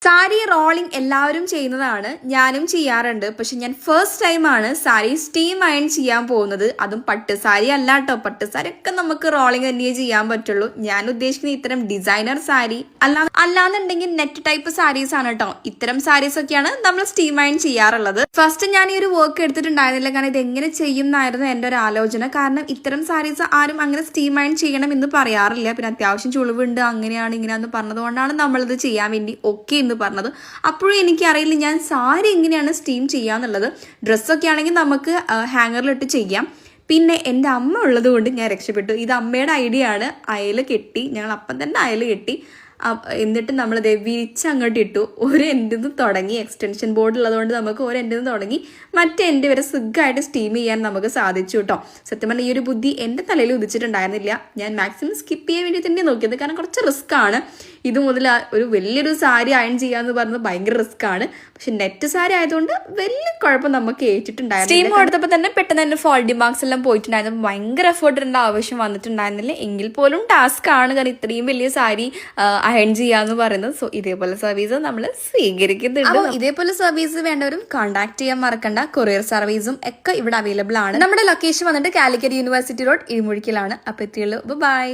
Sari rolling എല്ലാവരും ചെയ്യുന്നതാണ്, ഞാനും ചെയ്യാറുണ്ട്. പക്ഷെ ഞാൻ ഫസ്റ്റ് ടൈമാണ് സാരി സ്റ്റീം അയൺ ചെയ്യാൻ പോകുന്നത്. അതും പട്ട് സാരി അല്ല കേട്ടോ. പട്ട് സാരി ഒക്കെ നമുക്ക് റോളിംഗ് തന്നെയേ ചെയ്യാൻ പറ്റുള്ളൂ. ഞാൻ ഉദ്ദേശിക്കുന്ന ഇത്തരം ഡിസൈനർ സാരി അല്ലാന്നുണ്ടെങ്കിൽ നെറ്റ് ടൈപ്പ് സാരീസ് ആണ് കേട്ടോ. ഇത്തരം സാരീസ് ഒക്കെയാണ് നമ്മൾ സ്റ്റീം അയൺ ചെയ്യാറുള്ളത്. ഫസ്റ്റ് ഞാൻ ഈ ഒരു വർക്ക് എടുത്തിട്ടുണ്ടായിരുന്നില്ല, കാരണം ഇത് എങ്ങനെ ചെയ്യും എന്നായിരുന്നു എൻ്റെ ഒരു ആലോചന. കാരണം ഇത്തരം സാരീസ് ആരും അങ്ങനെ സ്റ്റീം അയൺ ചെയ്യണം എന്ന് പറയാറില്ല. പിന്നെ അത്യാവശ്യം ചുളിവുണ്ട്, അങ്ങനെയാണ് ഇങ്ങനെയാണെന്ന് പറഞ്ഞതുകൊണ്ടാണ് നമ്മളിത് ചെയ്യാൻ വേണ്ടി ഓക്കെ എന്ന് പറഞ്ഞത്. അപ്പോഴും എനിക്കറിയില്ല ഞാൻ സാരി എങ്ങനെയാണ് സ്റ്റീം ചെയ്യാന്നുള്ളത്. ഡ്രസ്സൊക്കെ ആണെങ്കിൽ നമുക്ക് ഹാങ്ങറിലിട്ട് ചെയ്യാം. പിന്നെ എൻ്റെ അമ്മ ഉള്ളത് കൊണ്ട് ഞാൻ രക്ഷപ്പെട്ടു. ഇത് അമ്മയുടെ ഐഡിയ ആണ്. അയൽ കെട്ടി, ഞങ്ങൾ അപ്പം തന്നെ അയൽ കെട്ടി. എന്നിട്ട് നമ്മളത് വിരിച്ചങ്ങോട്ട് ഇട്ടു. ഒരു എൻഡിൽ നിന്ന് തുടങ്ങി, എക്സ്റ്റൻഷൻ ബോർഡ് ഉള്ളതുകൊണ്ട് നമുക്ക് ഒരു എൻഡിൽ നിന്ന് തുടങ്ങി മറ്റേ എൻഡ് വരെ സുഖമായിട്ട് സ്റ്റീം ചെയ്യാൻ നമുക്ക് സാധിച്ചു കേട്ടോ. സത്യം പറഞ്ഞാൽ ഈ ഒരു ബുദ്ധി എൻ്റെ തലയിൽ ഉദിച്ചിട്ടുണ്ടായിരുന്നില്ല. ഞാൻ മാക്സിമം സ്കിപ്പ് ചെയ്യാൻ വേണ്ടി തന്നെ നോക്കിയത്, കാരണം കുറച്ച് റിസ്ക് ആണ്. ഇത് മുതൽ ഒരു വലിയൊരു സാരി അയൺ ചെയ്യാന്ന് പറഞ്ഞത് ഭയങ്കര റിസ്ക് ആണ്. പക്ഷെ നെറ്റ് സാരി ആയതുകൊണ്ട് വലിയ കുഴപ്പം നമുക്ക് ഏറ്റിട്ടുണ്ടായിരുന്നു. സ്റ്റീം കൊടുത്തപ്പോൾ തന്നെ പെട്ടെന്ന് തന്നെ ഫോൾഡിംഗ് മാർക്സ് എല്ലാം പോയിട്ടുണ്ടായിരുന്നു. ഭയങ്കര എഫേർട്ട് ഇടേണ്ട ആവശ്യം വന്നിട്ടുണ്ടായിരുന്നില്ല. എങ്കിൽ പോലും ടാസ്ക് ആണ്, കാരണം ഇത്രയും വലിയ സാരി അയൺ ചെയ്യാന്ന് പറയുന്നത്. സോ ഇതേപോലെ സർവീസ് നമ്മൾ സ്വീകരിക്കുന്നുണ്ട്. ഇതേപോലെ സർവീസ് വേണ്ടവരും കോൺടാക്ട് ചെയ്യാൻ മറക്കണ്ട. കൊറിയർ സർവീസും ഒക്കെ ഇവിടെ അവൈലബിൾ ആണ്. നമ്മുടെ ലൊക്കേഷൻ വന്നിട്ട് കാലിക്കറ്റ് യൂണിവേഴ്സിറ്റി റോഡ്, ഇടിമുഴിക്കലാണ്. അപ്പോൾ എത്തിയുള്ളൂ. ബൈ.